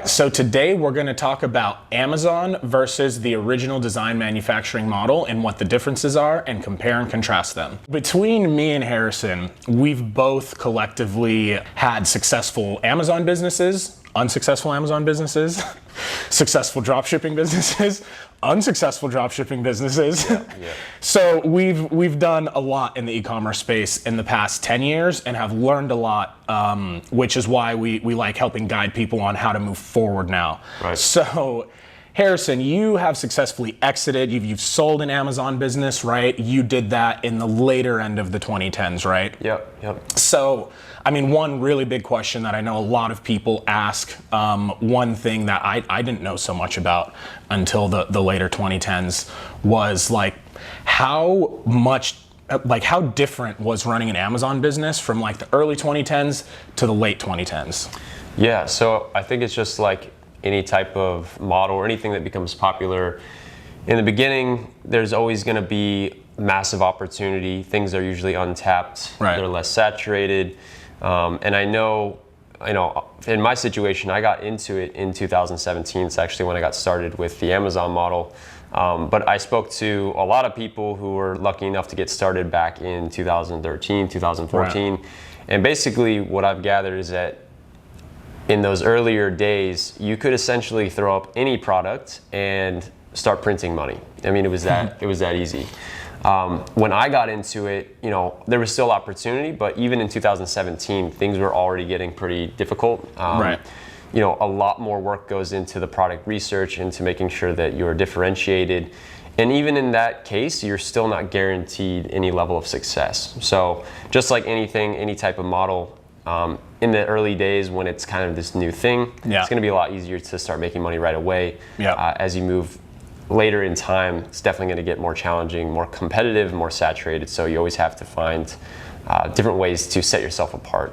right, so today we're going to talk about Amazon versus the original design manufacturing model and what the differences are, and compare and contrast them. Between me and Harrison, we've both collectively had successful Amazon businesses, unsuccessful Amazon businesses, successful dropshipping businesses, unsuccessful dropshipping businesses. Yeah. So we've done a lot in the e-commerce space in the past 10 years and have learned a lot, which is why we like helping guide people on how to move forward now. Right. So Harrison, you have successfully exited. You've sold an Amazon business, right? You did that in the later end of the 2010s, right? Yep. So, I mean, one really big question that I know a lot of people ask, one thing that I didn't know so much about until the later 2010s was like, how different was running an Amazon business from like the early 2010s to the late 2010s? Yeah, so I think it's just like any type of model or anything that becomes popular. In the beginning, there's always going to be massive opportunity. Things are usually untapped. Right. They're less saturated. And I know, in my situation, I got into it in 2017. It's actually when I got started with the Amazon model. But I spoke to a lot of people who were lucky enough to get started back in 2013, 2014. Right. And basically what I've gathered is that in those earlier days, you could essentially throw up any product and start printing money. I mean, it was that easy. When I got into it, there was still opportunity, but even in 2017, things were already getting pretty difficult. Right. A lot more work goes into the product research, into making sure that you're differentiated. And even in that case, you're still not guaranteed any level of success. So just like anything, any type of model, in the early days when it's kind of this new thing, it's going to be a lot easier to start making money right away. Yeah. As you move later in time, it's definitely going to get more challenging, more competitive, more saturated. So you always have to find different ways to set yourself apart.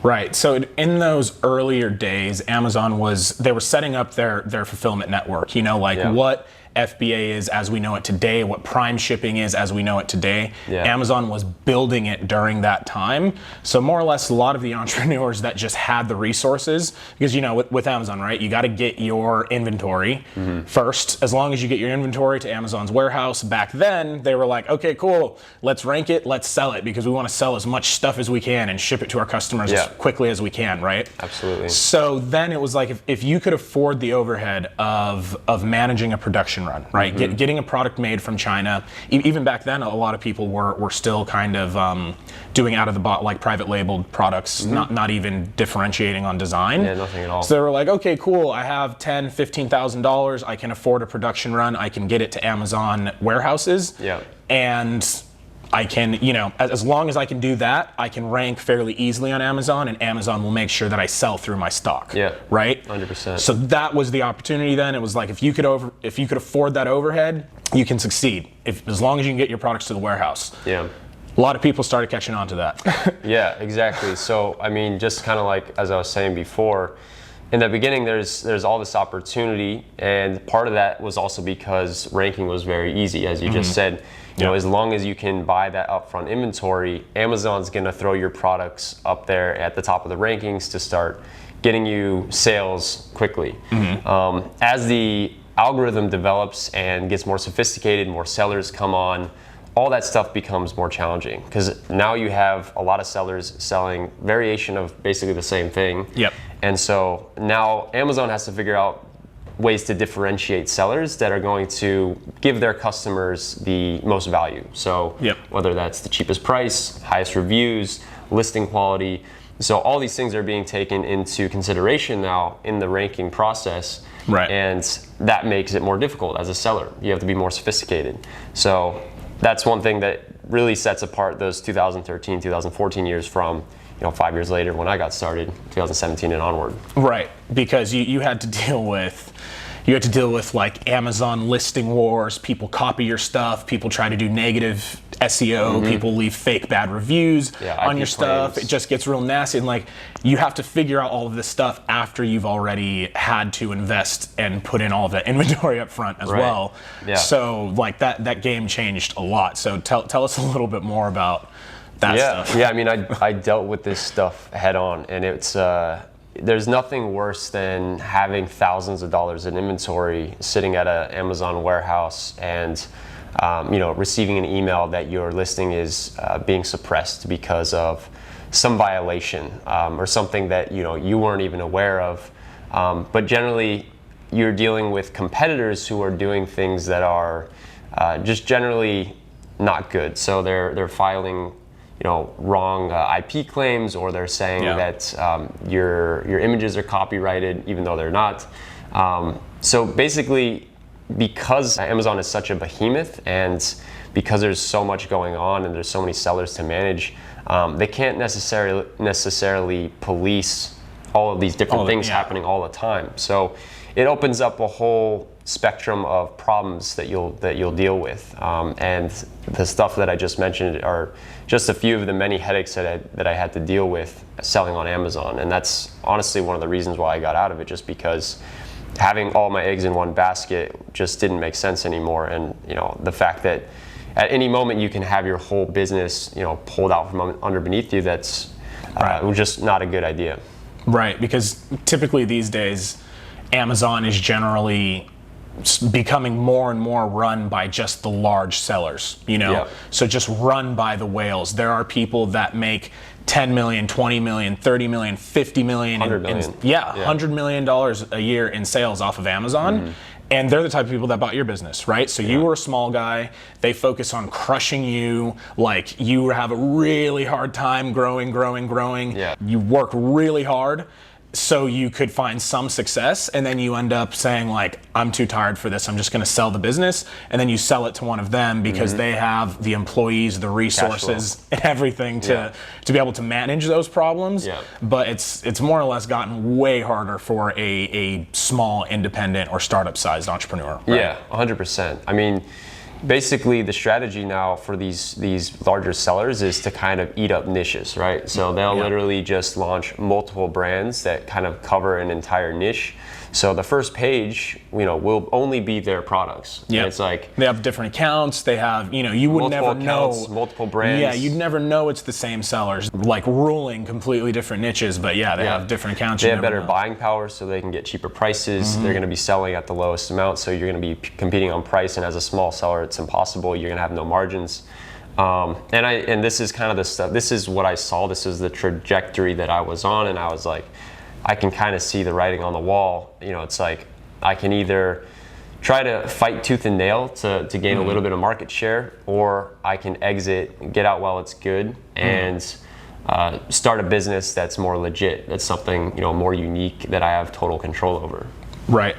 Right. So in those earlier days, Amazon they were setting up their fulfillment network, what FBA is as we know it today, what Prime shipping is as we know it today. Yeah. Amazon was building it during that time. So more or less a lot of the entrepreneurs that just had the resources, because with Amazon, right, you got to get your inventory first. As long as you get your inventory to Amazon's warehouse, back then they were like, okay, cool, let's rank it, let's sell it, because we want to sell as much stuff as we can and ship it to our customers as quickly as we can, right? Absolutely. So then it was like, if you could afford the overhead of managing a production run, right? Getting a product made from China. Even back then, a lot of people were still kind of doing out of the box, like private labeled products, not even differentiating on design. Yeah, nothing at all. So they were like, okay, cool. I have $10,000, $15,000. I can afford a production run. I can get it to Amazon warehouses. Yeah. And I can, as long as I can do that, I can rank fairly easily on Amazon, and Amazon will make sure that I sell through my stock. Yeah. Right? 100%. So that was the opportunity then. It was like, if you could afford that overhead, you can succeed. As long as you can get your products to the warehouse. Yeah. A lot of people started catching on to that. Yeah, exactly. So, I mean, just kind of like, as I was saying before, in the beginning, there's all this opportunity, and part of that was also because ranking was very easy, as you just said. As long as you can buy that upfront inventory, Amazon's going to throw your products up there at the top of the rankings to start getting you sales quickly. As the algorithm develops and gets more sophisticated, more sellers come on, all that stuff becomes more challenging, because now you have a lot of sellers selling variation of basically the same thing. Yep. And so now Amazon has to figure out ways to differentiate sellers that are going to give their customers the most value. So whether that's the cheapest price, highest reviews, listing quality. So all these things are being taken into consideration now in the ranking process. Right. And that makes it more difficult as a seller. You have to be more sophisticated. So that's one thing that really sets apart those 2013, 2014 years from 5 years later when I got started, 2017 and onward. Right, because you had to deal with like Amazon listing wars. People copy your stuff. People try to do negative SEO. People leave fake bad reviews on your stuff. It just gets real nasty. And like, you have to figure out all of this stuff after you've already had to invest and put in all of that inventory up front as well. Yeah. So like that game changed a lot. So tell us a little bit more about that stuff. Yeah, I mean, I dealt with this stuff head on, and it's there's nothing worse than having thousands of dollars in inventory sitting at an Amazon warehouse and receiving an email that your listing is being suppressed because of some violation or something that you weren't even aware of. But generally, you're dealing with competitors who are doing things that are just generally not good. So they're filing wrong IP claims, or they're saying that your images are copyrighted even though they're not. So basically, because Amazon is such a behemoth and because there's so much going on and there's so many sellers to manage, they can't necessarily police all of these different things happening all the time. So it opens up a whole spectrum of problems that you'll deal with. And the stuff that I just mentioned are just a few of the many headaches that I had to deal with selling on Amazon. And that's honestly one of the reasons why I got out of it, just because having all my eggs in one basket just didn't make sense anymore. And the fact that at any moment you can have your whole business pulled out from under beneath you, that's just not a good idea. Right, because typically these days Amazon is generally becoming more and more run by just the large sellers, so just run by the whales. There are people that make 10 million, 20 million, 30 million, 50 million, $100 million. $100 million a year in sales off of Amazon. Mm-hmm. And they're the type of people that bought your business, right? So you were a small guy. They focus on crushing you. Like, you have a really hard time growing. Yeah. You work really hard so you could find some success, and then you end up saying, like, I'm too tired for this, I'm just gonna sell the business, and then you sell it to one of them because they have the employees, the resources, and everything to be able to manage those problems. Yeah. But it's more or less gotten way harder for a small independent or startup sized entrepreneur. Right? Yeah, 100%. I mean, basically the strategy now for these larger sellers is to kind of eat up niches, right? So they'll literally just launch multiple brands that kind of cover an entire niche. So the first page, will only be their products. Yeah, it's like they have different accounts. They have, you would never know multiple brands. Yeah, you'd never know it's the same sellers, like ruling completely different niches. But they have different accounts. They have better buying power, so they can get cheaper prices. Mm-hmm. They're going to be selling at the lowest amount, so you're going to be competing on price. And as a small seller, it's impossible. You're going to have no margins. And this is kind of the stuff. This is what I saw. This is the trajectory that I was on, and I was like, I can kind of see the writing on the wall. It's like I can either try to fight tooth and nail to gain a little bit of market share, or I can exit, get out while it's good, and start a business that's more legit. That's something more unique that I have total control over. Right.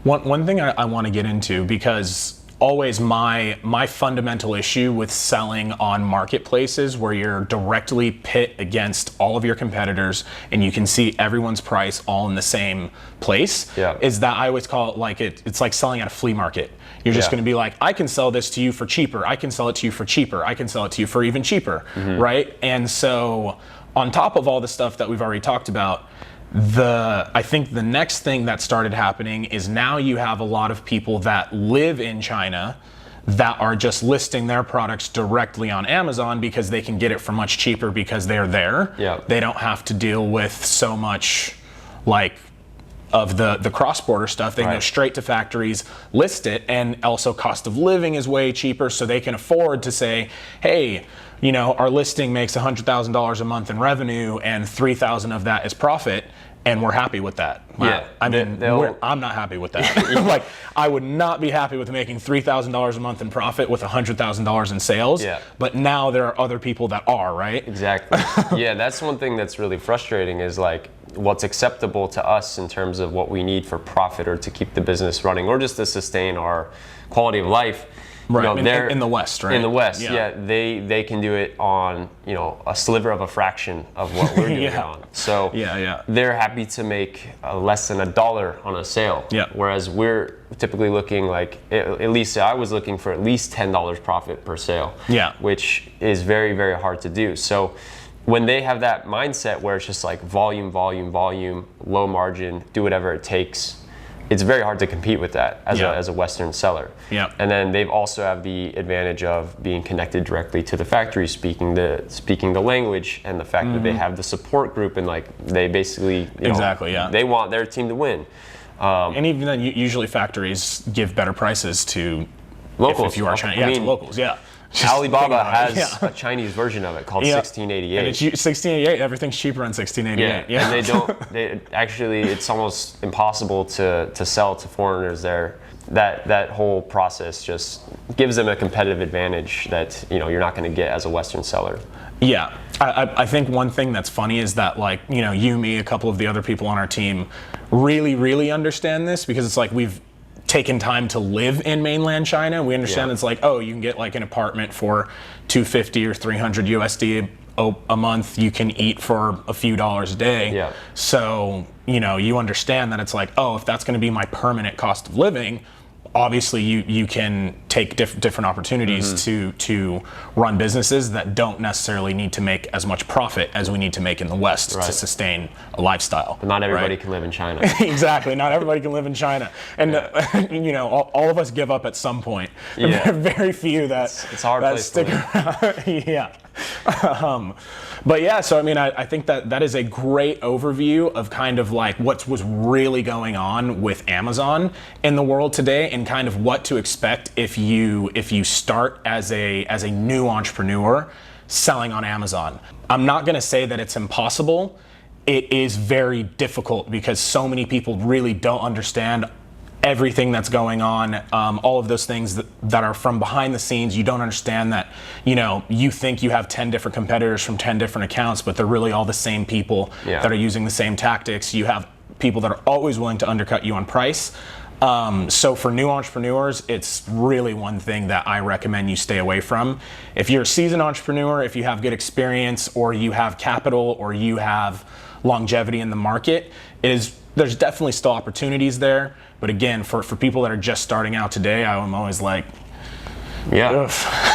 One thing I want to get into, because always my fundamental issue with selling on marketplaces where you're directly pit against all of your competitors and you can see everyone's price all in the same place is that I always call it like it's like selling at a flea market. You're just going to be like, I can sell this to you for cheaper. I can sell it to you for cheaper. I can sell it to you for even cheaper, right? And so on top of all the stuff that we've already talked about, I think the next thing that started happening is now you have a lot of people that live in China that are just listing their products directly on Amazon because they can get it for much cheaper because they're there. Yeah. They don't have to deal with so much of the cross-border stuff. They can go straight to factories, list it, and also cost of living is way cheaper, so they can afford to say, hey, our listing makes $100,000 a month in revenue and $3,000 of that is profit, and we're happy with that. Yeah, I mean, I'm not happy with that. Like, I would not be happy with making $3,000 a month in profit with $100,000 in sales. Yeah. But now there are other people that are, right? Exactly. Yeah, that's one thing that's really frustrating is like what's acceptable to us in terms of what we need for profit or to keep the business running or just to sustain our quality of life. Right, in the West, right? In the West, they can do it on a sliver of a fraction of what we're doing it on. So they're happy to make less than $1 on a sale. Yeah. Whereas we're typically looking like at least I was looking for at least $10 profit per sale. Yeah. Which is very, very hard to do. So when they have that mindset where it's just like volume, low margin, do whatever it takes. it's very hard to compete with that as, Yeah. as a Western seller. Yeah. And then they've also have the advantage of being connected directly to the factory, speaking the language, and the fact that they have the support group, and like they basically, you know, Exactly, yeah. they want their team to win. And even then, usually factories give better prices to Locals. if you are Chinese. I Yeah, mean, to locals. Yeah. Just Alibaba think about it. has Yeah. a Chinese version of it called Yeah. 1688. And it's 1688. Everything's cheaper on 1688. Yeah, and they don't. They actually, it's almost impossible to sell to foreigners there. That whole process just gives them a competitive advantage that, you know, you're not going to get as a Western seller. Yeah, I think one thing that's funny is that, like, you know, you, me, a couple of the other people on our team really understand this, because it's like we've taken time to live in mainland China. We understand Yeah. it's like, oh, you can get like an apartment for $250 or $300 USD a month. You can eat for a few dollars a day. Yeah. So, you know, you understand that it's like, oh, if that's going to be my permanent cost of living, obviously you can take different opportunities to run businesses that don't necessarily need to make as much profit as we need to make in the West to sustain a lifestyle. But not everybody right? can live in China. Exactly. Not everybody can live in China. And, you know, all of us give up at some point. Yeah. There are very few that, It's a hard that place stick to live. around. Yeah. But yeah, so I mean, I think that is a great overview of kind of like what was really going on with Amazon in the world today, and kind of what to expect if you start as a new entrepreneur selling on Amazon. I'm not going to say that it's impossible. It is very difficult because so many people really don't understand everything that's going on, all of those things that are from behind the scenes. You don't understand that, you know, you think you have 10 different competitors from 10 different accounts, but they're really all the same people that are using the same tactics. You have people that are always willing to undercut you on price. So for new entrepreneurs, it's really one thing that I recommend you stay away from. If you're a seasoned entrepreneur, if you have good experience, or you have capital, or you have longevity in the market, there's definitely still opportunities there. But again, for people that are just starting out today, I'm always like, Yeah. ugh.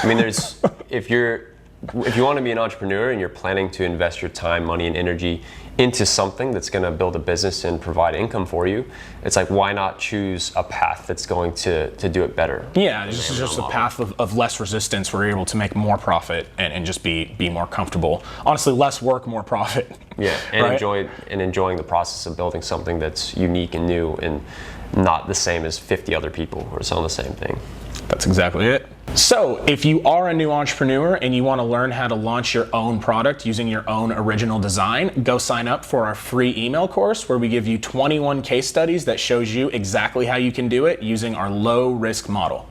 I mean, if you want to be an entrepreneur and you're planning to invest your time, money, and energy into something that's going to build a business and provide income for you, it's like, why not choose a path that's going to do it better? Yeah, this is just a path of less resistance where you're able to make more profit and just be more comfortable. Honestly, less work, more profit. Yeah, and right? enjoying the process of building something that's unique and new and not the same as 50 other people who are selling the same thing. That's exactly it. So if you are a new entrepreneur and you want to learn how to launch your own product using your own original design, go sign up for our free email course where we give you 21 case studies that shows you exactly how you can do it using our low risk model.